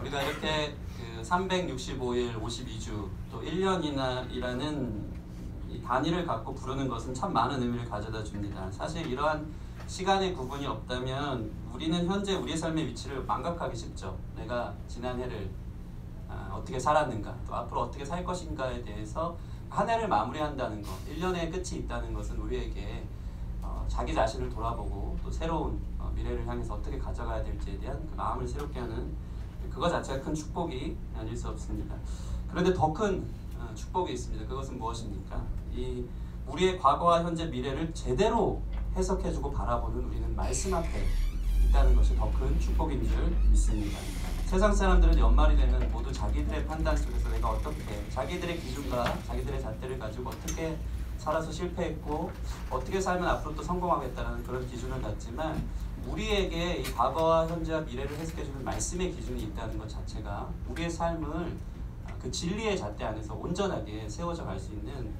우리가 이렇게 그 365일 52주 또 1년이라는 이 단위를 갖고 부르는 것은 참 많은 의미를 가져다 줍니다. 사실 이러한 시간의 구분이 없다면 우리는 현재 우리의 삶의 위치를 망각하기 쉽죠. 내가 지난 해를 어떻게 살았는가, 또 앞으로 어떻게 살 것인가에 대해서 한 해를 마무리한다는 것, 1년의 끝이 있다는 것은 우리에게 자기 자신을 돌아보고 또 새로운 미래를 향해서 어떻게 가져가야 될지에 대한 그 마음을 새롭게 하는 그것 자체가 큰 축복이 아닐 수 없습니다. 그런데 더 큰 축복이 있습니다. 그것은 무엇입니까? 이 우리의 과거와 현재 미래를 제대로 해석해주고 바라보는 우리는 말씀 앞에 있다는 것이 더 큰 축복인 줄 믿습니다. 세상 사람들은 연말이 되면 모두 자기들의 판단 속에서 내가 어떻게 자기들의 기준과 자기들의 잣대를 가지고 어떻게 살아서 실패했고 어떻게 살면 앞으로 또 성공하겠다는 그런 기준을 갖지만 우리에게 이 과거와 현재와 미래를 해석해주는 말씀의 기준이 있다는 것 자체가 우리의 삶을 그 진리의 잣대 안에서 온전하게 세워져 갈 수 있는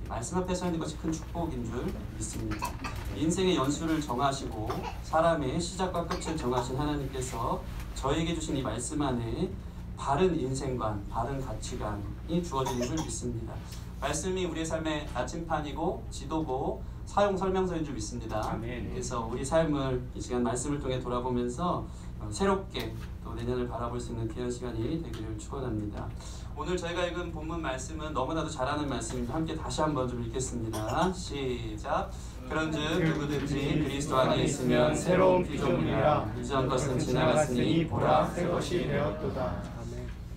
말씀 앞에 서 있는 것이 큰 축복인 줄 믿습니다. 인생의 연수를 정하시고 사람의 시작과 끝을 정하신 하나님께서 저에게 주신 이 말씀 안에 바른 인생관, 바른 가치관이 주어지는 줄 믿습니다. 말씀이 우리의 삶의 나침판이고 지도고 사용 설명서인 줄 믿습니다. 아멘. 그래서 우리 삶을 이 시간 말씀을 통해 돌아보면서 새롭게 또 내년을 바라볼 수 있는 귀한 시간이 되기를 축원합니다. 오늘 저희가 읽은 본문 말씀은 너무나도 잘 아는 말씀입니다. 함께 다시 한번 좀 읽겠습니다. 시작. 그런즉 누구든지 그리스도 안에 있으면 새로운 피조물이라 이전 것은 지나갔으니 보라 새 것이 되었도다.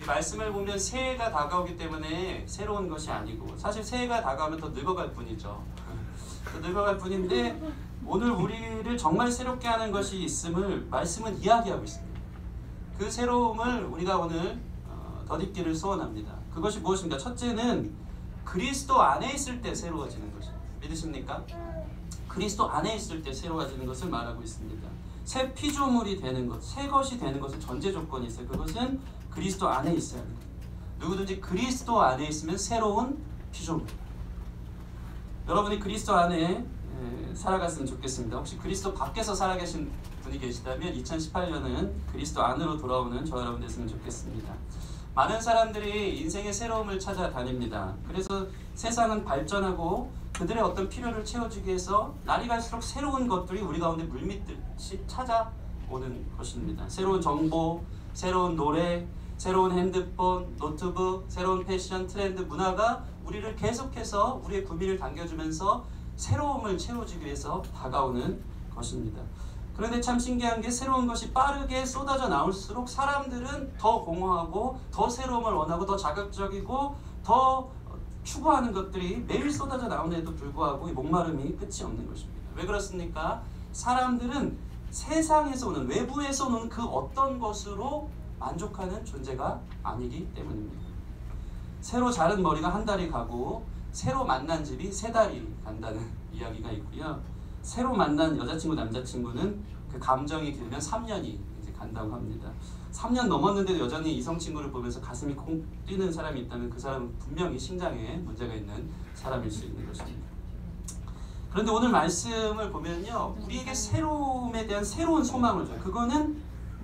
이 말씀을 보면 새해가 다가오기 때문에 새로운 것이 아니고 사실 새해가 다가오면 더 늙어갈 뿐이죠. 더 늙어갈 뿐인데 오늘 우리를 정말 새롭게 하는 것이 있음을 말씀은 이야기하고 있습니다. 그 새로움을 우리가 오늘 덧입기를 소원합니다. 그것이 무엇입니까? 첫째는 그리스도 안에 있을 때 새로워지는 것입니다. 믿으십니까? 그리스도 안에 있을 때 새로워지는 것을 말하고 있습니다. 새 피조물이 되는 것, 새 것이 되는 것은 전제 조건이 있어요. 그것은 그리스도 안에 있어야 합니다. 누구든지 그리스도 안에 있으면 새로운 피조물. 여러분이 그리스도 안에 살아갔으면 좋겠습니다. 혹시 그리스도 밖에서 살아계신 분이 계시다면 2018년은 그리스도 안으로 돌아오는 저 여러분 됐으면 좋겠습니다. 많은 사람들이 인생의 새로움을 찾아 다닙니다. 그래서 세상은 발전하고 그들의 어떤 필요를 채워주기 위해서 날이 갈수록 새로운 것들이 우리 가운데 물밀듯이 찾아오는 것입니다. 새로운 정보, 새로운 노래, 새로운 핸드폰, 노트북, 새로운 패션, 트렌드, 문화가 우리를 계속해서 우리의 구미를 당겨주면서 새로움을 채워주기 위해서 다가오는 것입니다. 그런데 참 신기한 게 새로운 것이 빠르게 쏟아져 나올수록 사람들은 더 공허하고 더 새로움을 원하고 더 자극적이고 더 추구하는 것들이 매일 쏟아져 나오는데도 불구하고 이 목마름이 끝이 없는 것입니다. 왜 그렇습니까? 사람들은 세상에서 오는 외부에서 오는 그 어떤 것으로 만족하는 존재가 아니기 때문입니다. 새로 자른 머리가 한 달이 가고 새로 만난 집이 세 달이 간다는 이야기가 있고요. 새로 만난 여자친구, 남자친구는 그 감정이 길면 3년이 이제 간다고 합니다. 3년 넘었는데도 여전히 이성친구를 보면서 가슴이 콩 뛰는 사람이 있다면 그 사람은 분명히 심장에 문제가 있는 사람일 수 있는 것입니다. 그런데 오늘 말씀을 보면요, 우리에게 새로움에 대한 새로운 소망을 줘요. 그거는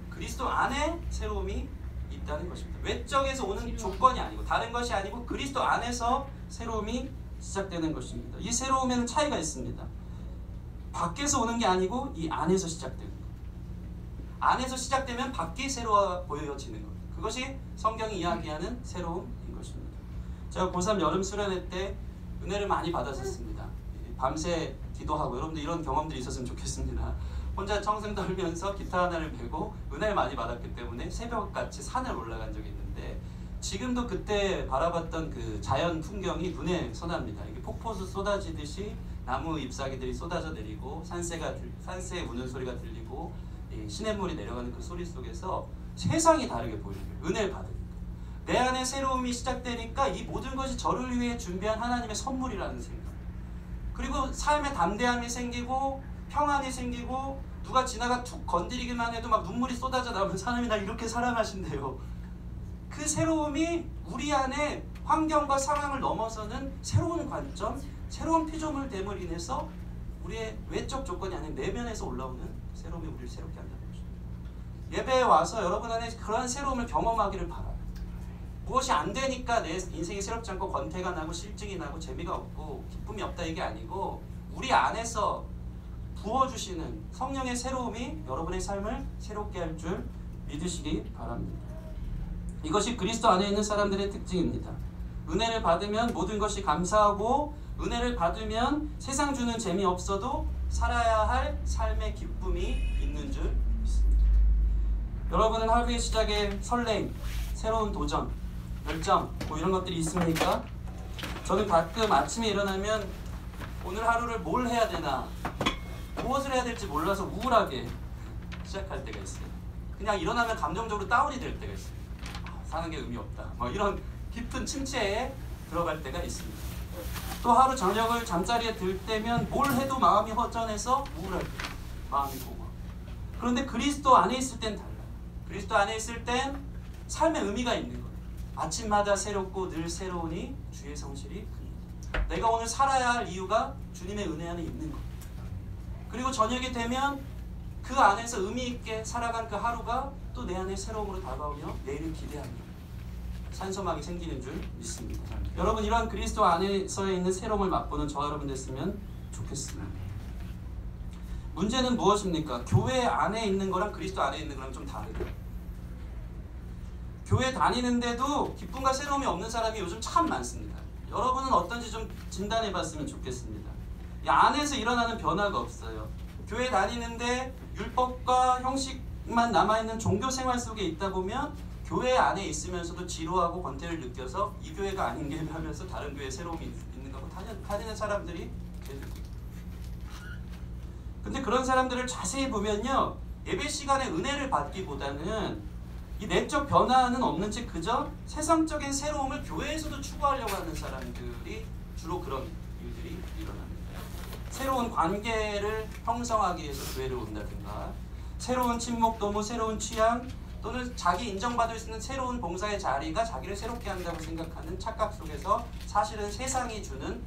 그리스도 안에 새로움이 있다는 것입니다. 외적에서 오는 조건이 아니고 다른 것이 아니고 그리스도 안에서 새로움이 시작되는 것입니다. 이 새로움에는 차이가 있습니다. 밖에서 오는 게 아니고 이 안에서 시작되는 것. 안에서 시작되면 밖이 새로워 보여지는 것. 그것이 성경이 이야기하는 새로움인 것입니다. 제가 고3 여름 수련회 때 은혜를 많이 받았었습니다. 밤새 기도하고 여러분들 이런 경험들이 있었으면 좋겠습니다. 혼자 청승 떨면서 기타 하나를 메고 은혜를 많이 받았기 때문에 새벽같이 산을 올라간 적이 있는데 지금도 그때 바라봤던 그 자연 풍경이 눈에 선합니다. 이게 폭포수 쏟아지듯이 나무 잎사귀들이 쏟아져 내리고 산새의 우는 소리가 들리고 시냇물이 내려가는 그 소리 속에서 세상이 다르게 보이는 거예요. 은혜를 받으니까. 내 안에 새로움이 시작되니까 이 모든 것이 저를 위해 준비한 하나님의 선물이라는 생각. 그리고 삶에 담대함이 생기고 평안이 생기고 누가 지나가 툭 건드리기만 해도 막 눈물이 쏟아져 나오면 하나님이 나 이렇게 사랑하신대요. 그 새로움이 우리 안에 환경과 상황을 넘어서는 새로운 관점, 새로운 피조물됨을 인해서 우리의 외적 조건이 아닌 내면에서 올라오는 새로움이 우리를 새롭게 한다는 것입니다. 예배에 와서 여러분 안에 그러한 새로움을 경험하기를 바라요. 무엇이 안 되니까 내 인생이 새롭지 않고 권태가 나고 실증이 나고 재미가 없고 기쁨이 없다 이게 아니고 우리 안에서 부어주시는 성령의 새로움이 여러분의 삶을 새롭게 할 줄 믿으시기 바랍니다. 이것이 그리스도 안에 있는 사람들의 특징입니다. 은혜를 받으면 모든 것이 감사하고 은혜를 받으면 세상 주는 재미 없어도 살아야 할 삶의 기쁨이 있는 줄 믿습니다. 여러분은 하루의 시작에 설레임, 새로운 도전, 열정 뭐 이런 것들이 있습니까? 저는 가끔 아침에 일어나면 오늘 하루를 뭘 해야 되나 무엇을 해야 될지 몰라서 우울하게 시작할 때가 있어요. 그냥 일어나면 감정적으로 다운이 될 때가 있어요. 사는 게 의미 없다. 뭐 이런 깊은 침체에 들어갈 때가 있습니다. 또 하루 저녁을 잠자리에 들 때면 뭘 해도 마음이 허전해서 우울할 때 마음이 공허. 그런데 그리스도 안에 있을 땐 달라요. 그리스도 안에 있을 땐 삶의 의미가 있는 거예요. 아침마다 새롭고 늘 새로우니 주의 성실이 큽니다. 내가 오늘 살아야 할 이유가 주님의 은혜 안에 있는 거예요. 그리고 저녁이 되면 그 안에서 의미 있게 살아간 그 하루가 또 내 안에 새로움으로 다가오며 내일을 기대하며 산소막이 생기는 줄 믿습니다. 여러분 이러한 그리스도 안에서 있는 새로움을 맛보는 저와 여러분 됐으면 좋겠습니다. 문제는 무엇입니까? 교회 안에 있는 거랑 그리스도 안에 있는 거랑 좀 다르죠. 교회 다니는데도 기쁨과 새로움이 없는 사람이 요즘 참 많습니다. 여러분은 어떤지 좀 진단해 봤으면 좋겠습니다. 이 안에서 일어나는 변화가 없어요. 교회 다니는데 율법과 형식만 남아있는 종교 생활 속에 있다 보면 교회 안에 있으면서도 지루하고 권태를 느껴서 이 교회가 아닌 게 하면서 다른 교회에 새로움이 있는 거고 다니는 사람들이 계속. 근데 그런 사람들을 자세히 보면요, 예배 시간에 은혜를 받기보다는 이 내적 변화는 없는 채 그저 세상적인 새로움을 교회에서도 추구하려고 하는 사람들이 주로 그런 일들이 일어납니다. 새로운 관계를 형성하기 위해서 교회를 온다든가, 새로운 친목 도모, 새로운 취향, 또는 자기 인정받을 수 있는 새로운 봉사의 자리가 자기를 새롭게 한다고 생각하는 착각 속에서 사실은 세상이 주는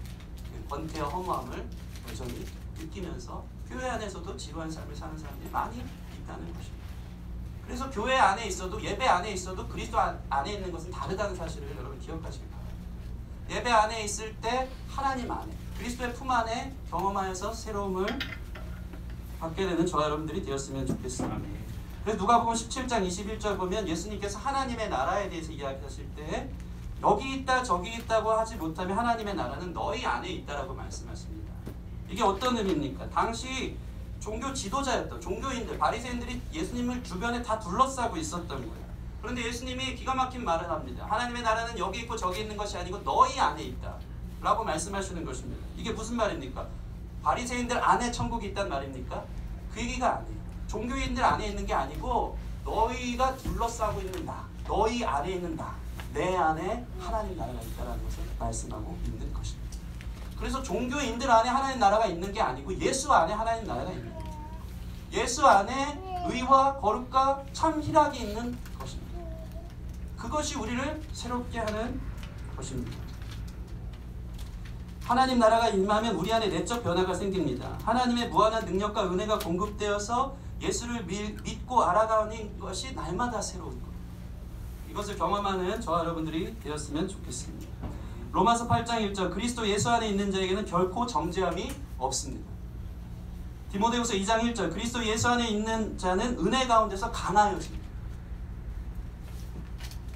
그 권태와 허무함을 여전히 느끼면서 교회 안에서도 지루한 삶을 사는 사람들이 많이 있다는 것입니다. 그래서 교회 안에 있어도, 예배 안에 있어도 그리스도 안에 있는 것은 다르다는 사실을 여러분 기억하시기 바랍니다. 예배 안에 있을 때 하나님 안에, 그리스도의 품 안에 경험하여서 새로움을 받게 되는 저와 여러분들이 되었으면 좋겠습니다. 그래서 누가복음 17장 21절 보면 예수님께서 하나님의 나라에 대해서 이야기하실 때 여기 있다 저기 있다고 하지 못하면 하나님의 나라는 너희 안에 있다라고 말씀하십니다. 이게 어떤 의미입니까? 당시 종교 지도자였던 종교인들, 바리새인들이 예수님을 주변에 다 둘러싸고 있었던 거예요. 그런데 예수님이 기가 막힌 말을 합니다. 하나님의 나라는 여기 있고 저기 있는 것이 아니고 너희 안에 있다 라고 말씀하시는 것입니다. 이게 무슨 말입니까? 바리새인들 안에 천국이 있단 말입니까? 그 얘기가 아니에요. 종교인들 안에 있는 게 아니고 너희가 둘러싸고 있는 나, 너희 안에 있는 나, 내 안에 하나님 나라가 있다는 것을 말씀하고 있는 것입니다. 그래서 종교인들 안에 하나님 나라가 있는 게 아니고 예수 안에 하나님 나라가 있는 거예요. 예수 안에 의와 거룩과 참 희락이 있는 것입니다. 그것이 우리를 새롭게 하는 것입니다. 하나님 나라가 임하면 우리 안에 내적 변화가 생깁니다. 하나님의 무한한 능력과 은혜가 공급되어서 예수를 믿고 알아가는 것이 날마다 새로운 것. 이것을 경험하는 저와 여러분들이 되었으면 좋겠습니다. 로마서 8장 1절 그리스도 예수 안에 있는 자에게는 결코 정죄함이 없습니다. 디모데후서 2장 1절 그리스도 예수 안에 있는 자는 은혜 가운데서 강하여집니다.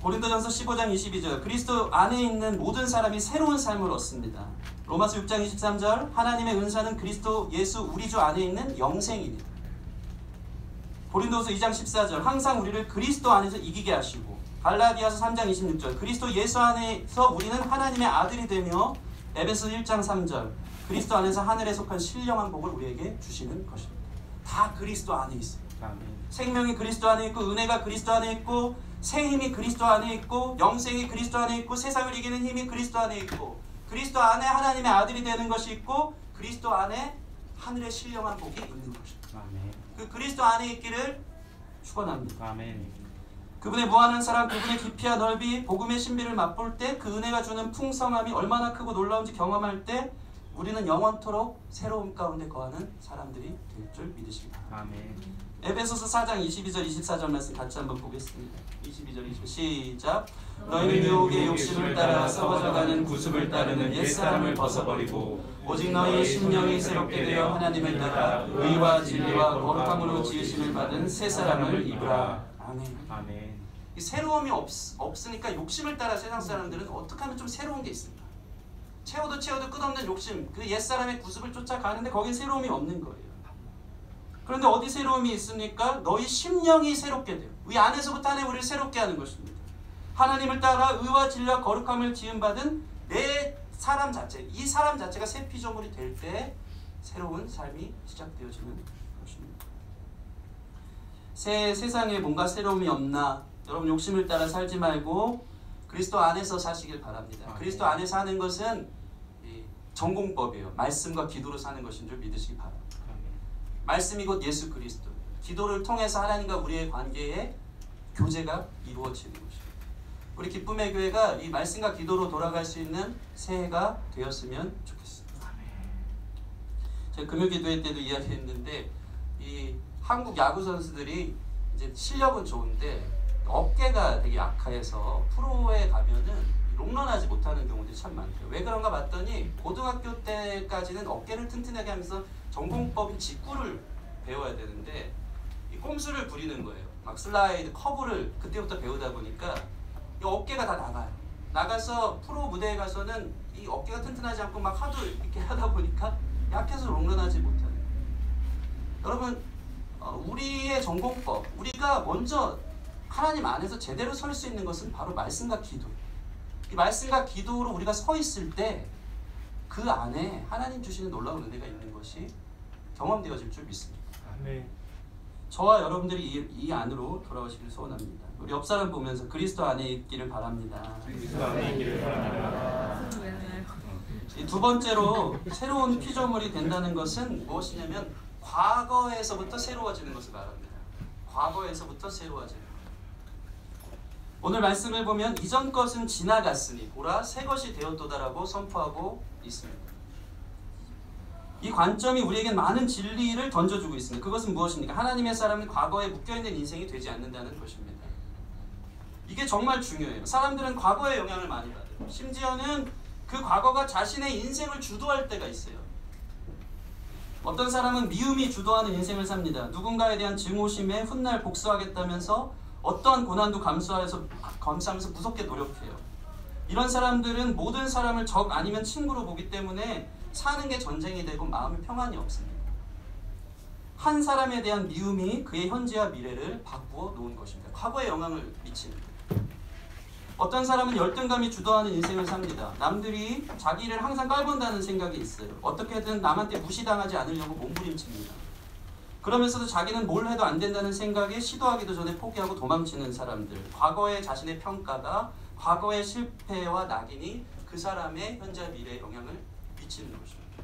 고린도전서 15장 22절 그리스도 안에 있는 모든 사람이 새로운 삶을 얻습니다. 로마서 6장 23절 하나님의 은사는 그리스도 예수 우리 주 안에 있는 영생입니다. 고린도서 2장 14절 항상 우리를 그리스도 안에서 이기게 하시고 갈라디아서 3장 26절 그리스도 예수 안에서 우리는 하나님의 아들이 되며 에베소 1장 3절 그리스도 안에서 하늘에 속한 신령한 복을 우리에게 주시는 것입니다. 다 그리스도 안에 있어요. 아멘. 생명이 그리스도 안에 있고 은혜가 그리스도 안에 있고 새 힘이 그리스도 안에 있고 영생이 그리스도 안에 있고 세상을 이기는 힘이 그리스도 안에 있고 그리스도 안에 하나님의 아들이 되는 것이 있고 그리스도 안에 하늘의 신령한 복이 있는 것입니다. 아멘. 그 그리스도 안에 있기를 축원합니다. 아멘. 그분의 무한한 사랑, 그분의 깊이와 넓이, 복음의 신비를 맛볼 때 그 은혜가 주는 풍성함이 얼마나 크고 놀라운지 경험할 때 우리는 영원토록 새로움 가운데 거하는 사람들이 될 줄 믿으시기 바랍니다. 아멘. 에베소서 4장 22절 24절 말씀 같이 한번 보겠습니다. 22절 20절 시작. 너희는 유혹의 욕심을 따라 썩어져가는 구습을 따르는 옛사람을 벗어버리고 오직 너희의 심령이 새롭게 되어 하나님을 따라 의와 진리와 거룩함으로 지으심을 받은 새 사람을 입으라. 아멘. 아멘. 이 새로움이 없으니까 욕심을 따라 세상 사람들은 어떻게 하면 좀 새로운 게 있습니까? 채워도 끝없는 욕심, 그 옛사람의 구습을 쫓아가는데 거긴 새로움이 없는 거예요. 그런데 어디 새로움이 있습니까? 너희 심령이 새롭게 돼요. 이 안에서부터 하나님 우리를 새롭게 하는 것입니다. 하나님을 따라 의와 진리와 거룩함을 지음받은 내 사람 자체, 이 사람 자체가 새 피조물이 될 때 새로운 삶이 시작되어지는 것입니다. 새 세상에 뭔가 새로움이 없나? 여러분 욕심을 따라 살지 말고 그리스도 안에서 사시길 바랍니다. 그리스도 안에서 사는 것은 전공법이에요. 말씀과 기도로 사는 것인 줄 믿으시기 바랍니다. 말씀이 곧 예수 그리스도, 기도를 통해서 하나님과 우리의 관계에 교제가 이루어지는 것입니다. 우리 기쁨의 교회가 이 말씀과 기도로 돌아갈 수 있는 새해가 되었으면 좋겠습니다. 제가 금요기도회 때도 이야기했는데 이 한국 야구 선수들이 이제 실력은 좋은데 어깨가 되게 약해서 프로에 가면은 롱런하지 못하는 경우들이 참 많대요. 왜 그런가 봤더니 고등학교 때까지는 어깨를 튼튼하게 하면서 전공법인 직구를 배워야 되는데 이 꼼수를 부리는 거예요. 막 슬라이드, 커브를 그때부터 배우다 보니까 이 어깨가 다 나가요. 나가서 프로 무대에 가서는 이 어깨가 튼튼하지 않고 막 하도 이렇게 하다 보니까 약해서 롱런하지 못하는 거예요. 여러분 우리의 전공법, 우리가 먼저 하나님 안에서 제대로 설 수 있는 것은 바로 말씀과 기도. 이 말씀과 기도로 우리가 서 있을 때 그 안에 하나님 주시는 놀라운 은혜가 있는 것이 경험되어질 줄 믿습니다. 아멘. 저와 여러분들이 이 안으로 돌아오시길 소원합니다. 우리 옆 사람 보면서 그리스도 안에 있기를 바랍니다. 그리스도 안에 있기를 바랍니다. 이 두 번째로 새로운 피조물이 된다는 것은 무엇이냐면 과거에서부터 새로워지는 것을 말합니다. 과거에서부터 새로워지는 것. 오늘 말씀을 보면 이전 것은 지나갔으니 보라 새 것이 되었도다라고 선포하고 있습니다. 이 관점이 우리에게 많은 진리를 던져주고 있습니다. 그것은 무엇입니까? 하나님의 사람은 과거에 묶여있는 인생이 되지 않는다는 것입니다. 이게 정말 중요해요. 사람들은 과거의 영향을 많이 받아요. 심지어는 그 과거가 자신의 인생을 주도할 때가 있어요. 어떤 사람은 미움이 주도하는 인생을 삽니다. 누군가에 대한 증오심에 훗날 복수하겠다면서 어떠한 고난도 감수하면서 무섭게 노력해요. 이런 사람들은 모든 사람을 적 아니면 친구로 보기 때문에 사는 게 전쟁이 되고 마음에 평안이 없습니다. 한 사람에 대한 미움이 그의 현재와 미래를 바꾸어 놓은 것입니다. 과거에 영향을 미칩니다. 어떤 사람은 열등감이 주도하는 인생을 삽니다. 남들이 자기를 항상 깔본다는 생각이 있어요. 어떻게든 남한테 무시당하지 않으려고 몸부림칩니다. 그러면서도 자기는 뭘 해도 안 된다는 생각에 시도하기도 전에 포기하고 도망치는 사람들. 과거의 자신의 평가가 과거의 실패와 낙인이 그 사람의 현재와 미래에 영향을 미치는 것입니다.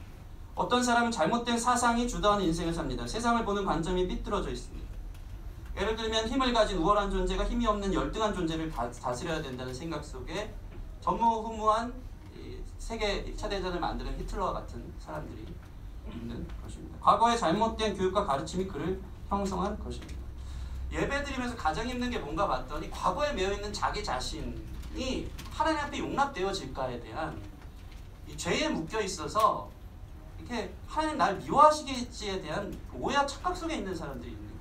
어떤 사람은 잘못된 사상이 주도하는 인생을 삽니다. 세상을 보는 관점이 삐뚤어져 있습니다. 예를 들면 힘을 가진 우월한 존재가 힘이 없는 열등한 존재를 다스려야 된다는 생각 속에 전무후무한 세계 1차 대전을 만드는 히틀러와 같은 사람들이 있는 것입니다. 과거의 잘못된 교육과 가르침이 그를 형성한 것입니다. 예배드리면서 가장 힘든 게 뭔가 봤더니 과거에 매여있는 자기 자신이 하나님 앞에 용납되어질까에 대한 이 죄에 묶여 있어서 이렇게 하나님 날 미워하시겠지에 대한 오해와 착각 속에 있는 사람들이 있는 거예요.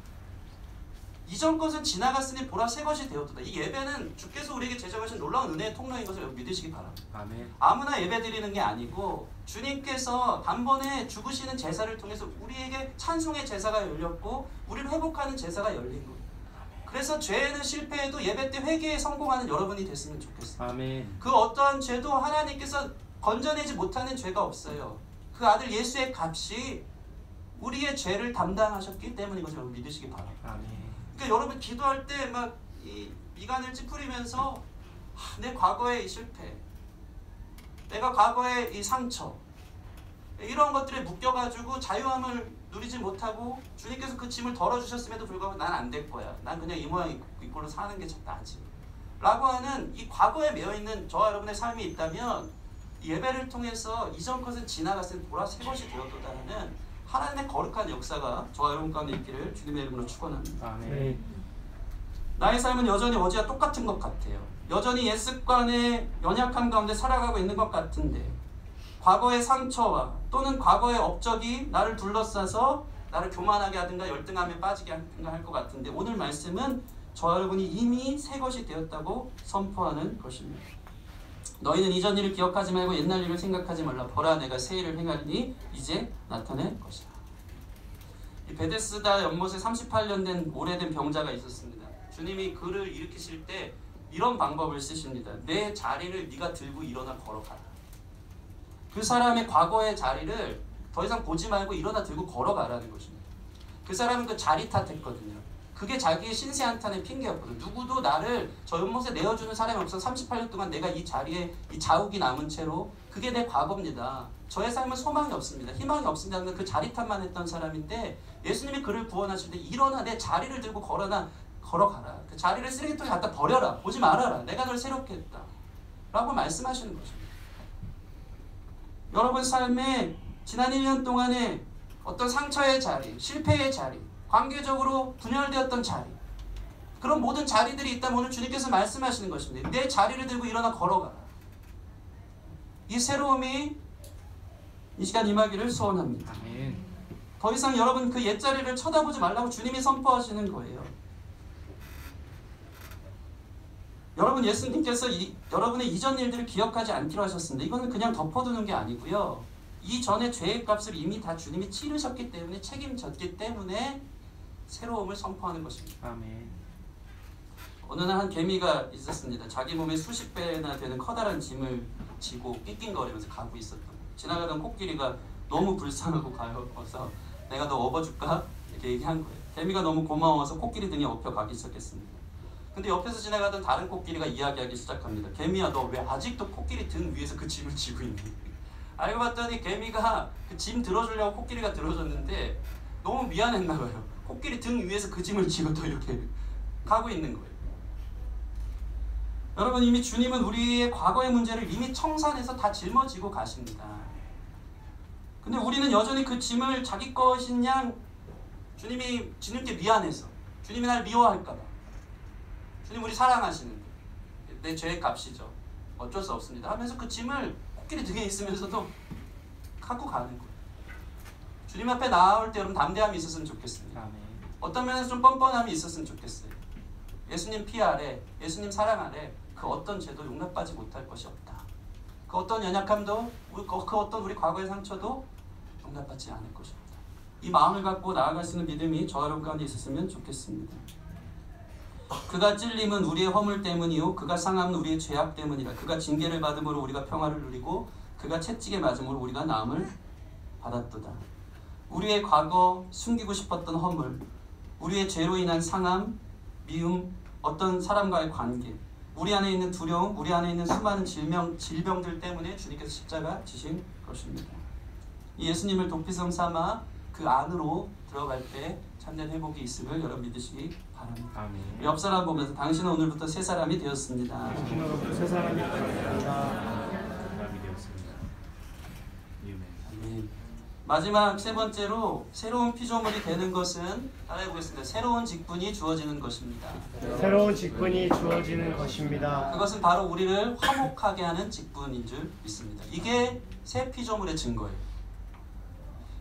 이전 것은 지나갔으니 보라 새 것이 되었도다. 이 예배는 주께서 우리에게 제정하신 놀라운 은혜의 통로인 것을 믿으시기 바랍니다. 아멘. 아무나 예배 드리는 게 아니고 주님께서 단번에 죽으시는 제사를 통해서 우리에게 찬송의 제사가 열렸고 우리를 회복하는 제사가 열린 거예요. 그래서 죄에는 실패해도 예배 때 회개에 성공하는 여러분이 됐으면 좋겠어요. 아멘. 그 어떠한 죄도 하나님께서 건져내지 못하는 죄가 없어요. 그 아들 예수의 값이 우리의 죄를 담당하셨기 때문인 것을 여러분 믿으시기 바랍니다. 아멘. 그러니까 여러분 기도할 때 막 이 미간을 찌푸리면서 내 과거의 이 실패, 내가 과거의 이 상처, 이런 것들에 묶여가지고 자유함을 누리지 못하고 주님께서 그 짐을 덜어주셨음에도 불구하고 난 안 될 거야. 난 그냥 이 모양 이 꼴로 사는 게 나지. 라고 하는 이 과거에 매여있는 저와 여러분의 삶이 있다면 이 예배를 통해서 이전 것은 지나갔을 때 보라 새 것이 되었도다라는 하나님의 거룩한 역사가 저와 여러분 가운데 있기를 주님의 이름으로 축원합니다. 아멘. 나의 삶은 여전히 어제와 똑같은 것 같아요. 여전히 옛 습관의 연약함 가운데 살아가고 있는 것 같은데 과거의 상처와 또는 과거의 업적이 나를 둘러싸서 나를 교만하게 하든가 열등함에 빠지게 하든가 할 것 같은데 오늘 말씀은 저와 여러분이 이미 새 것이 되었다고 선포하는 것입니다. 너희는 이전 일을 기억하지 말고 옛날 일을 생각하지 말라. 보라 내가 새 일을 행하리니 이제 나타낼 것이라. 이 베데스다 연못에 38년 된 오래된 병자가 있었습니다. 주님이 그를 일으키실 때 이런 방법을 쓰십니다. 내 자리를 네가 들고 일어나 걸어가라. 그 사람의 과거의 자리를 더 이상 보지 말고 일어나 들고 걸어가라는 것입니다. 그 사람은 그 자리 탓했거든요. 그게 자기의 신세 한탄의 핑계였거든요. 누구도 나를 저 연못에 내어주는 사람이 없어 38년 동안 내가 이 자리에 이 자욱이 남은 채로 그게 내 과거입니다. 저의 삶은 소망이 없습니다. 희망이 없습니다. 그 자리 탓만 했던 사람인데 예수님이 그를 구원하실 때 일어나 내 자리를 들고 걸어가라. 그 자리를 쓰레기통에 갖다 버려라. 보지 말아라. 내가 널 새롭게 했다. 라고 말씀하시는 것입니다. 여러분 삶에 지난 1년 동안에 어떤 상처의 자리, 실패의 자리, 관계적으로 분열되었던 자리, 그런 모든 자리들이 있다면 오늘 주님께서 말씀하시는 것입니다. 내 자리를 들고 일어나 걸어가라. 이 새로움이 이 시간 임하기를 소원합니다. 아멘. 더 이상 여러분 그 옛자리를 쳐다보지 말라고 주님이 선포하시는 거예요. 여러분 예수님께서 여러분의 이전 일들을 기억하지 않기로 하셨습니다. 이거는 그냥 덮어두는 게 아니고요. 이전의 죄의 값을 이미 다 주님이 치르셨기 때문에 책임졌기 때문에 새로움을 선포하는 것입니다. 아멘. 어느 날 한 개미가 있었습니다. 자기 몸에 수십 배나 되는 커다란 짐을 지고 낑낑거리면서 가고 있었던 거예요. 지나가던 코끼리가 너무 불쌍하고 가여워서 내가 너 업어줄까? 이렇게 얘기한 거예요. 개미가 너무 고마워서 코끼리 등에 업혀 가기 시작했습니다. 근데 옆에서 지나가던 다른 코끼리가 이야기하기 시작합니다. 개미야 너 왜 아직도 코끼리 등 위에서 그 짐을 지고 있니? 알고 봤더니 개미가 그 짐 들어주려고 코끼리가 들어줬는데 너무 미안했나 봐요. 코끼리 등 위에서 그 짐을 지고 또 이렇게 가고 있는 거예요. 여러분 이미 주님은 우리의 과거의 문제를 이미 청산해서 다 짊어지고 가십니다. 근데 우리는 여전히 그 짐을 자기 것인 양 주님께 미안해서 주님이 날 미워할까 봐 주님 우리 사랑하시는데 내 죄의 값이죠. 어쩔 수 없습니다 하면서 그 짐을 코끼리 등에 있으면서도 갖고 가는 거예요. 주님 앞에 나올 때 여러분 담대함이 있었으면 좋겠습니다. 아멘. 어떤 면에서 좀 뻔뻔함이 있었으면 좋겠어요. 예수님 피 아래, 예수님 사랑 아래 그 어떤 죄도 용납하지 못할 것이 없다. 그 어떤 연약함도, 그 어떤 우리 과거의 상처도 용납받지 않을 것이 없다. 이 마음을 갖고 나아갈 수 있는 믿음이 저와 여러분 가운데 있었으면 좋겠습니다. 그가 찔림은 우리의 허물 때문이요 그가 상함은 우리의 죄악 때문이라. 그가 징계를 받음으로 우리가 평화를 누리고 그가 채찍에 맞음으로 우리가 나음을 받았도다. 우리의 과거 숨기고 싶었던 허물, 우리의 죄로 인한 상함, 미움, 어떤 사람과의 관계, 우리 안에 있는 두려움, 우리 안에 있는 수많은 질병들 때문에 주님께서 십자가 지신 것입니다. 이 예수님을 도피성 삼아 그 안으로 들어갈 때 참된 회복이 있음을 여러분 믿으시기 바랍니다. 아멘. 옆 사람 보면서 당신은 오늘부터 새 사람이 되었습니다. 오늘부터 새 사람이 되었습니다. 아멘. 마지막 세 번째로 새로운 피조물이 되는 것은 따라해보겠습니다. 새로운 직분이 주어지는 것입니다. 새로운 직분이 주어지는 것입니다. 그것은 바로 우리를 화목하게 하는 직분인 줄 믿습니다. 이게 새 피조물의 증거예요.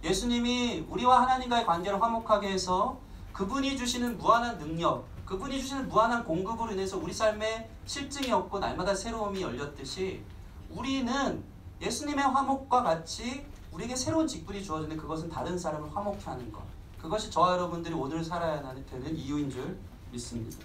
예수님이 우리와 하나님과의 관계를 화목하게 해서 그분이 주시는 무한한 능력, 그분이 주시는 무한한 공급으로 인해서 우리 삶에 실증이 없고 날마다 새로움이 열렸듯이 우리는 예수님의 화목과 같이 우리에게 새로운 직분이 주어지는 그것은 다른 사람을 화목케 하는 것. 그것이 저와 여러분들이 오늘 살아야 되는 이유인 줄 믿습니다.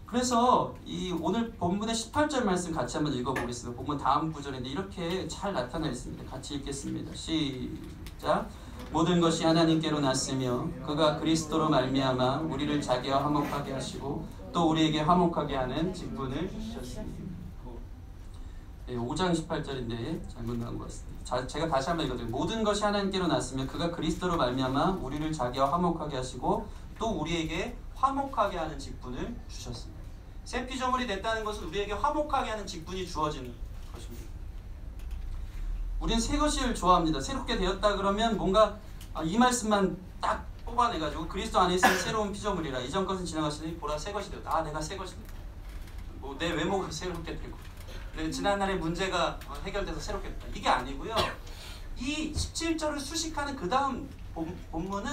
그래서 이 오늘 본문의 18절 말씀 같이 한번 읽어보겠습니다. 본문 다음 구절인데 이렇게 잘 나타나 있습니다. 같이 읽겠습니다. 시작. 모든 것이 하나님께로 났으며 그가 그리스도로 말미암아 우리를 자기와 화목하게 하시고 또 우리에게 화목하게 하는 직분을 주셨습니다. 5장 18절인데 잘못 나온 것 같습니다. 제가 다시 한번 읽어드릴게요. 모든 것이 하나님께로 났으며 그가 그리스도로 말미암아 우리를 자기와 화목하게 하시고 또 우리에게 화목하게 하는 직분을 주셨습니다. 새 피조물이 됐다는 것은 우리에게 화목하게 하는 직분이 주어지는 것입니다. 우린 새 것을 좋아합니다. 새롭게 되었다 그러면 뭔가 이 말씀만 딱 뽑아내가지고 그리스도 안에 있으면 새로운 피조물이라 이전 것은 지나갔으니 보라 새 것이 되었다. 내가 새 것이다. 뭐 내 외모가 새롭게 되고 내 지난날의 문제가 해결돼서 새롭게 됐다. 이게 아니고요. 이 17절을 수식하는 그 다음 본문은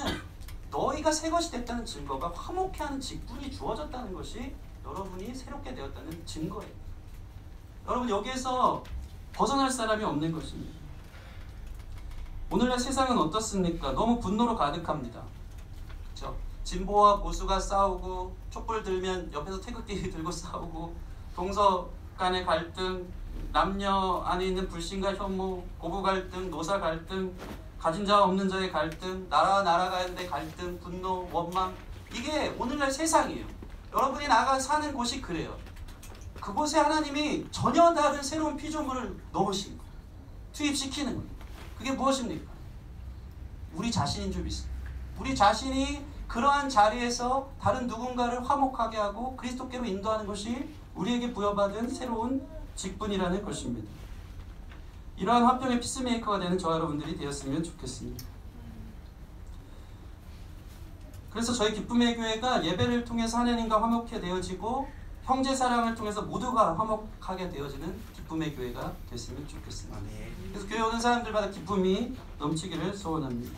너희가 새 것이 됐다는 증거가 화목해 하는 직분이 주어졌다는 것이 여러분이 새롭게 되었다는 증거예요. 여러분 여기에서 벗어날 사람이 없는 것입니다. 오늘날 세상은 어떻습니까? 너무 분노로 가득합니다. 그렇죠? 진보와 보수가 싸우고 촛불 들면 옆에서 태극기 들고 싸우고 동서 간의 갈등, 남녀 안에 있는 불신과 혐오, 고부 갈등, 노사 갈등, 가진 자와 없는 자의 갈등, 나라와 나라 간의 갈등, 분노, 원망 이게 오늘날 세상이에요. 여러분이 나가 사는 곳이 그래요. 그곳에 하나님이 전혀 다른 새로운 피조물을 넣으신 거예요. 투입시키는 거예요. 그게 무엇입니까? 우리 자신인 줄 믿습니다. 우리 자신이 그러한 자리에서 다른 누군가를 화목하게 하고 그리스도께로 인도하는 것이 우리에게 부여받은 새로운 직분이라는 것입니다. 이러한 화평의 피스메이커가 되는 저와 여러분들이 되었으면 좋겠습니다. 그래서 저희 기쁨의 교회가 예배를 통해서 하나님과 화목해 되어지고 형제 사랑을 통해서 모두가 화목하게 되어지는 기쁨의 교회가 됐으면 좋겠습니다. 그래서 교회 오는 사람들마다 기쁨이 넘치기를 소원합니다.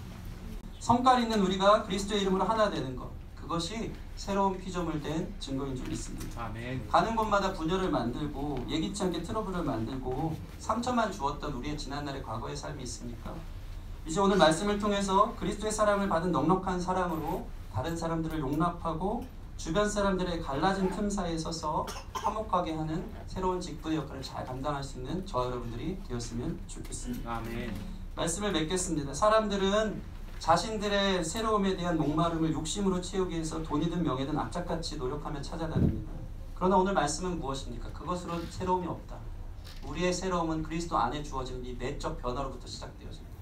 성깔 있는 우리가 그리스도의 이름으로 하나 되는 것, 그것이 새로운 피조물 된 증거인 줄 믿습니다. 아멘. 가는 곳마다 분열을 만들고 예기치 않게 트러블을 만들고 상처만 주었던 우리의 지난날의 과거의 삶이 있습니까? 이제 오늘 말씀을 통해서 그리스도의 사랑을 받은 넉넉한 사랑으로 다른 사람들을 용납하고 주변 사람들의 갈라진 틈 사이에 서서 화목하게 하는 새로운 직분의 역할을 잘 감당할 수 있는 저와 여러분들이 되었으면 좋겠습니다. 아멘. 말씀을 맺겠습니다. 사람들은 자신들의 새로움에 대한 목마름을 욕심으로 채우기 위해서 돈이든 명예든 악착같이 노력하며 찾아다닙니다. 그러나 오늘 말씀은 무엇입니까? 그것으로 새로움이 없다. 우리의 새로움은 그리스도 안에 주어지는 이 내적 변화로부터 시작되어집니다.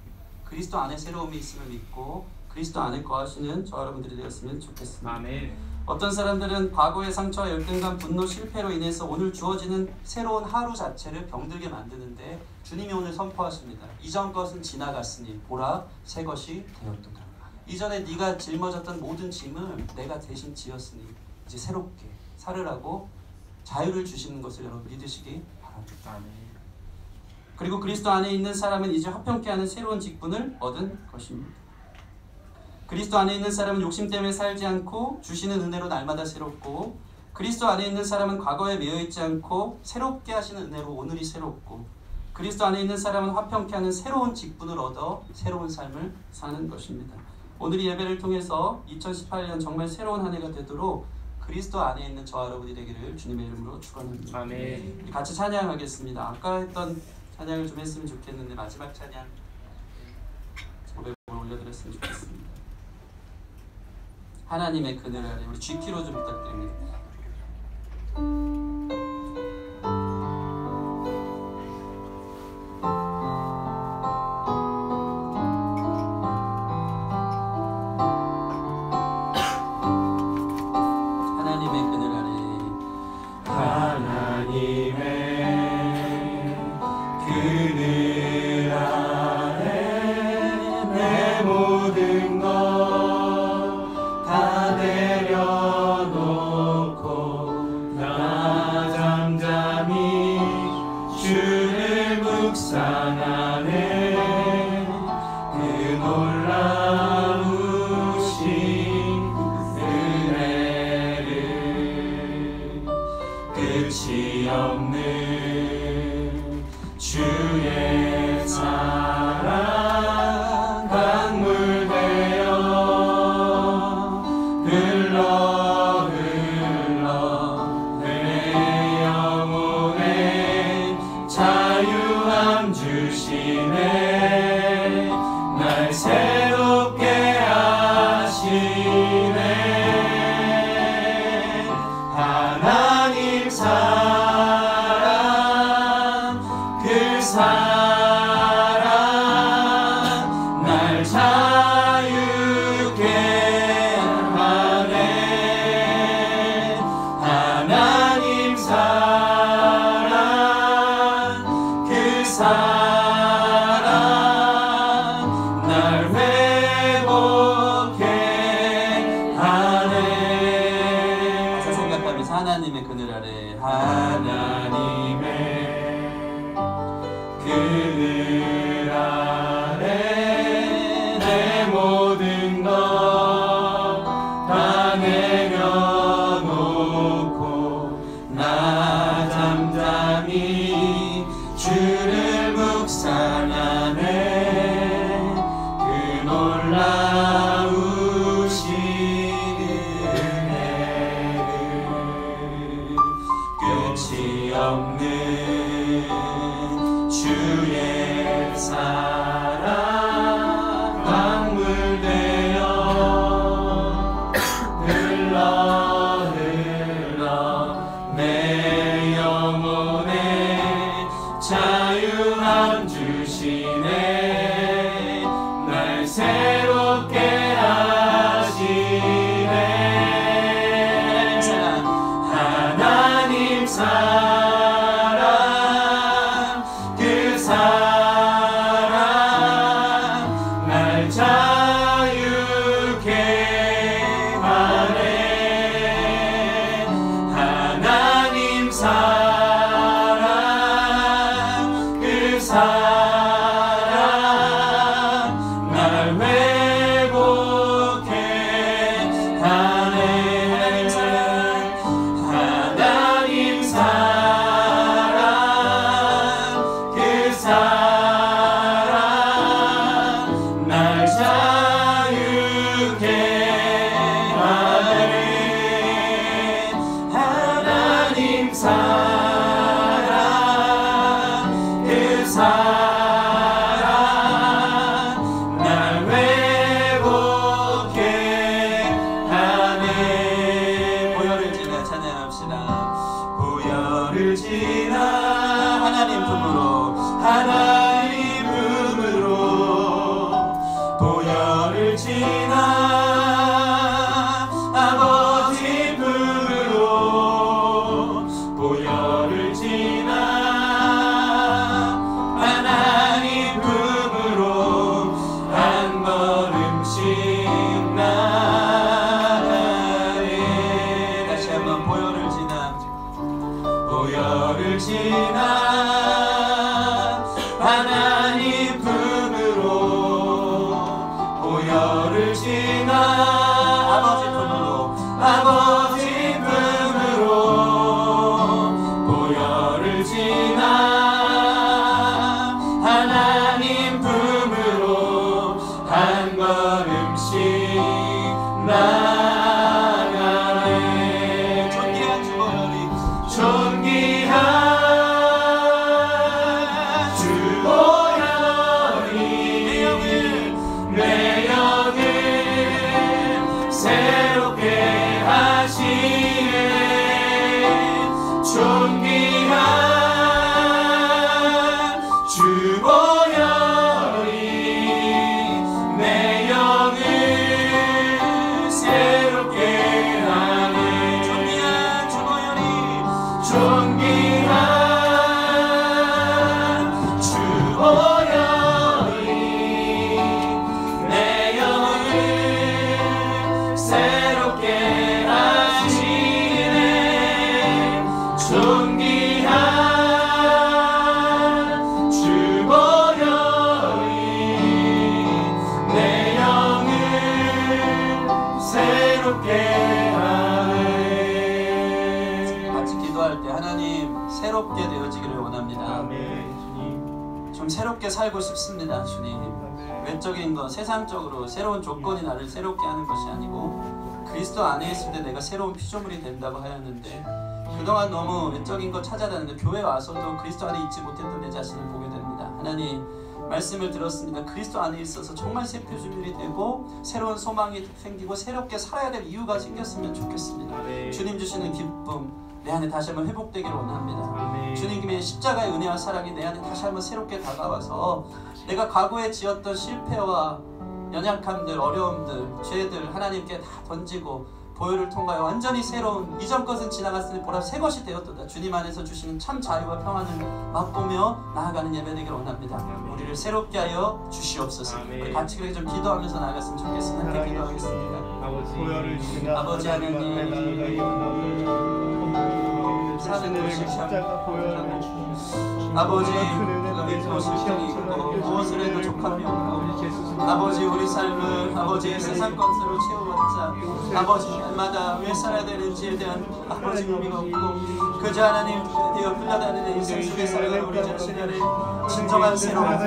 그리스도 안에 새로움이 있음을 믿고 그리스도 안에 거하시는 저와 여러분들이 되었으면 좋겠습니다. 아멘. 어떤 사람들은 과거의 상처와 열등감, 분노, 실패로 인해서 오늘 주어지는 새로운 하루 자체를 병들게 만드는데 주님이 오늘 선포하십니다. 이전 것은 지나갔으니 보라 새 것이 되었도다. 이전에 네가 짊어졌던 모든 짐을 내가 대신 지었으니 이제 새롭게 살으라고 자유를 주시는 것을 여러분 믿으시기 바랍니다. 아멘. 그리고 그리스도 안에 있는 사람은 이제 화평케 하는 새로운 직분을 얻은 것입니다. 그리스도 안에 있는 사람은 욕심 때문에 살지 않고 주시는 은혜로 날마다 새롭고 그리스도 안에 있는 사람은 과거에 매여있지 않고 새롭게 하시는 은혜로 오늘이 새롭고 그리스도 안에 있는 사람은 화평케 하는 새로운 직분을 얻어 새로운 삶을 사는 것입니다. 오늘 이 예배를 통해서 2018년 정말 새로운 한 해가 되도록 그리스도 안에 있는 저와 여러분이 되기를 주님의 이름으로 축원합니다. 아멘. 같이 찬양하겠습니다. 아까 했던 찬양을 좀 했으면 좋겠는데 마지막 찬양 고백을 올려드렸으면 좋겠습니다. 하나님의 그늘 아래 우리 G키로 좀 부탁드립니다. 하나님의 그늘 아래 하나님의 그늘 아래 내 모든 것 다 내려놓고 나 잠잠히 주를 묵상하네. 그 놀라우신 은혜를 끝이 없는 주의 사랑 강물 되어 흘러 흘러 내 영혼에 자유함 주시네. 날 새롭게 하시네. 하나님 사랑 따라서 하나님의 그늘 아래 하나님의 그늘 아래 내 모든 것 다 내려놓고 나 잠잠히 주를 묵상하네. 그 놀라우신 은혜를 끝이 없는 주의 사랑 강물되어 흘러 내 영혼에 자유함 주시네. 날 새롭게 하시네. 하나님 사랑 그 사랑 날 자유케 하네. 하나님 사랑 그 사랑 날 회복해 하네. 하나님 사랑 그 사랑 날 자유케 하네. 하나님 사랑 그 사랑 날 회복해 하네. 보혈을 지나 찬양합시다. 보혈을 지나 하나님 품으로 보혈을 지나 아버지 품으로 보혈을 지나 하나님 품으로 한 걸음씩 나가네. 다시 한번 보혈을 지나 하나님 품으로 보혈을 지나 아버지 품으로 보혈을 지나 하나님 품으로 한 걸음씩 나가네. 존귀한 주 보혈이 존귀한 주 보혈이 내 영을 새롭게 하시네. 존귀한 주 보혈이 내 영을 새롭게 하네. 존귀한 주 보혈이 존귀한 주 보혈이 내 영을 새롭게 하시네. 존귀한 주 보혈이 내 영을 새롭게 하네. 같이 기도할 때 하나님 새롭게 되어지기를 원합니다. 아멘. 주님. 좀 새롭게 살고 싶습니다. 주님, 외적인 것, 세상적으로 새로운 조건이 나를 새롭게 하는 것이 아니고 그리스도 안에 있을 때 내가 새로운 피조물이 된다고 하였는데 그동안 너무 외적인 것 찾아다니는데 교회 와서도 그리스도 안에 있지 못했던 내 자신을 보게 됩니다. 하나님, 말씀을 들었습니다. 그리스도 안에 있어서 정말 새 피조물이 되고 새로운 소망이 생기고 새롭게 살아야 될 이유가 생겼으면 좋겠습니다. 아멘. 주님 주시는 기쁨 내 안에 다시 한번 회복되기를 원합니다. 아멘. 주님의 십자가의 은혜와 사랑이 내 안에 다시 한번 새롭게 다가와서 내가 과거에 지었던 실패와 연약함들, 어려움들, 죄들 하나님께 다 던지고 보혈을 통하여 완전히 새로운 이전 것은 지나갔으니 보라 새 것이 되었도다. 주님 안에서 주시는 참 자유와 평안을 맛보며 나아가는 예배 되기를 원합니다. 우리를 새롭게 하여 주시옵소서. 아멘. 우리 같이 그렇게 좀 기도하면서 나아갔으면 좋겠습니다. 함께 기도하겠습니다. 아버지, 보혈을 지나 아버지 하나님, 하나님 앞에 나아가 이 영광을 사는 것이 참 고요하고 아버지 고통이 있고 무엇을 해도 족함이 없고 아버지 우리 삶을 아버지의 세상 것으로 채워왔자 아버지 날마다 왜 살아야 되는지에 대한 아버지 의미가 없고 그저 하나님 되어 흘러다니는 인생 속에 살아가는 우리 자신 안에 진정한 새로움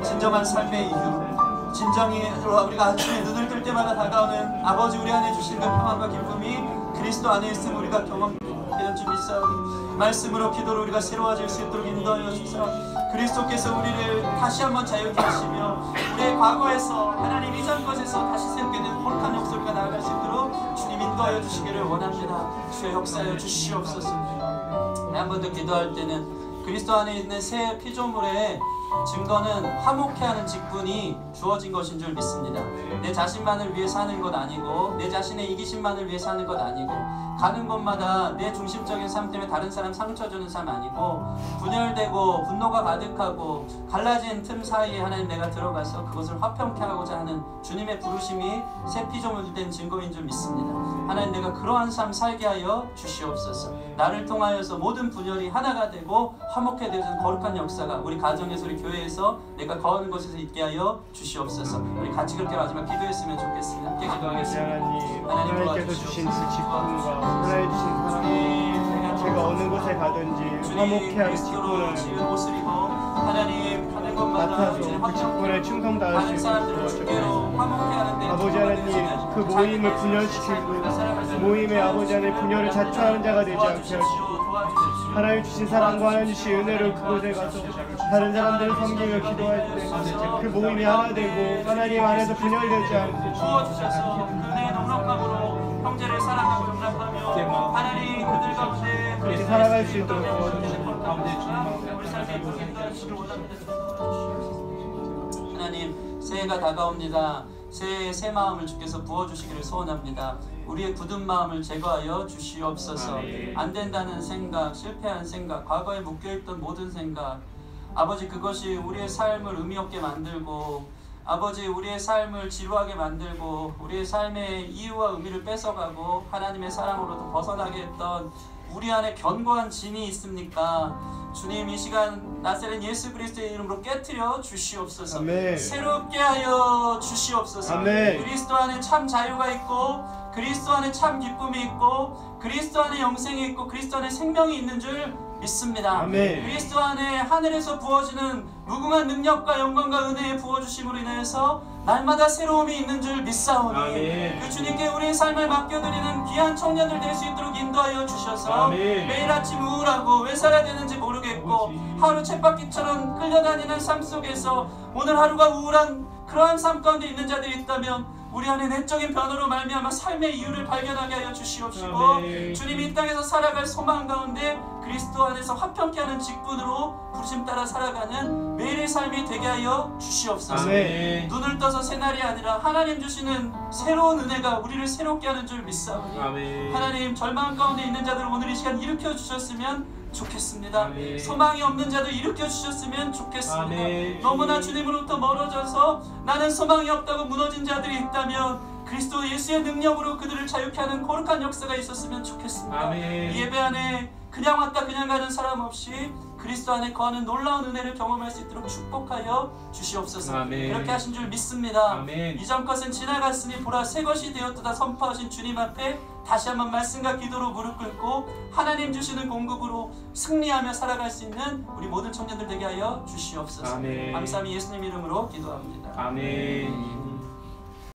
진정한 삶의 이유 진정히 우리가 아침에 눈을 뜰 때마다 다가오는 아버지 우리 안에 주신 그 평안과 기쁨이 그리스도 안에 있음을 우리가 경험되는 줄 믿사오니 말씀으로 기도로 우리가 새로워질 수 있도록 인도하여 주사 그리스도께서 우리를 다시 한번 자유케 하시며 우리의 과거에서 하나님 이전 것에서 다시 세우게 된 거룩한 역사가 나아갈 수 있도록 주님 인도하여 주시기를 원합니다. 주의 역사여 주시옵소서. 한 번 더 기도할 때는 그리스도 안에 있는 새 피조물의 증거는 화목해 하는 직분이 주어진 것인 줄 믿습니다. 내 자신만을 위해 사는 것 아니고 내 자신의 이기심만을 위해 사는 것 아니고 가는 곳마다 내 중심적인 삶 때문에 다른 사람 상처 주는 삶 아니고 분열되고 분노가 가득하고 갈라진 틈 사이에 하나님 내가 들어가서 그것을 화평케 하고자 하는 주님의 부르심이 새 피조물이 된 증거인 줄 믿습니다. 하나님 내가 그러한 삶 살게 하여 주시옵소서. 나를 통하여서 모든 분열이 하나가 되고 화목해 되는 거룩한 역사가 우리 가정에서 우리 교회에서 내가 거하는 곳에서 있게 하여 주시옵소서. 우리 같이 그렇게 마지막 기도했으면 좋겠습니다. 함께 기도하겠습니다. 하나님께서 주신 그 기쁨과 하나님 주신 사랑이 제가 어느 곳에 가든지 화목해 하는 직분을 지은 옷을 입어 하나님 가는 곳마다 맡아서 그 직분에 충성 다할 수 있도록 도와주옵소서. 아버지 하나님 그 모임을 분열시키고 모임의 아버지 하나님 분열을 자초하는 자가 되지 않게 하시고 하나님 주신 사랑과 하나님 주신 은혜를 그곳에 가서 다른 사람들을 섬기며 기도할 때 그 모임이 하나 되고 하나님 안에서 분열되지 않고 부어주셔서 그의 넉넉함으로 형제를 사랑하고 용납하며 하나님 그들 가운데 그렇게 살아갈 수 있도록 도와주시고 우리 삶에 인도하시기를 원합니다. 하나님 새해가 다가옵니다. 새해의 새 마음을 주께서 부어주시기를 소원합니다. 우리의 굳은 마음을 제거하여 주시옵소서. 안 된다는 생각, 실패한 생각, 과거에 묶여있던 모든 생각 아버지 그것이 우리의 삶을 의미 없게 만들고 아버지 우리의 삶을 지루하게 만들고 우리의 삶의 이유와 의미를 뺏어가고 하나님의 사랑으로도 벗어나게 했던 우리 안에 견고한 진이 있습니까? 주님 이 시간 나사렛 예수 그리스도의 이름으로 깨트려 주시옵소서. 아멘. 새롭게 하여 주시옵소서. 아멘. 그리스도 안에 참 자유가 있고 그리스도 안에 참 기쁨이 있고 그리스도 안에 영생이 있고 그리스도 안에 생명이 있는 줄 믿습니다. 아멘. 그리스도 안에 하늘에서 부어지는 무궁한 능력과 영광과 은혜의 부어주심으로 인하여서 날마다 새로움이 있는 줄 믿사오니 아멘. 그 주님께 우리의 삶을 맡겨드리는 귀한 청년들 될 수 있도록 인도하여 주셔서 아멘. 매일 아침 우울하고 왜 살아야 되는지 모르겠고 하루 쳇바퀴처럼 끌려다니는 삶 속에서 오늘 하루가 우울한 그러한 삶 가운데 있는 자들이 있다면 우리 안에 내적인 변화로 말미암아 삶의 이유를 발견하게 하여 주시옵시고 아멘. 주님이 이 땅에서 살아갈 소망 가운데 그리스도 안에서 화평케 하는 직분으로 부르심 따라 살아가는 매일의 삶이 되게 하여 주시옵소서. 아멘. 눈을 떠서 새날이 아니라 하나님 주시는 새로운 은혜가 우리를 새롭게 하는 줄 믿사오니 아멘. 하나님 절망 가운데 있는 자들 오늘 이 시간 일으켜 주셨으면 좋겠습니다. 아멘. 소망이 없는 자들 일으켜 주셨으면 좋겠습니다. 아멘. 너무나 주님으로부터 멀어져서 나는 소망이 없다고 무너진 자들이 있다면 그리스도 예수의 능력으로 그들을 자유케 하는 거룩한 역사가 있었으면 좋겠습니다. 아멘. 이 예배 안에 그냥 왔다 그냥 가는 사람 없이 그리스도 안에 거하는 놀라운 은혜를 경험할 수 있도록 축복하여 주시옵소서. 아멘. 그렇게 하신 줄 믿습니다. 아멘. 이전 것은 지나갔으니 보라 새 것이 되었도다 선포하신 주님 앞에 다시 한번 말씀과 기도로 무릎 꿇고 하나님 주시는 공급으로 승리하며 살아갈 수 있는 우리 모든 청년들 되게 하여 주시옵소서. 아멘. 감사함이 예수님 이름으로 기도합니다. 아멘.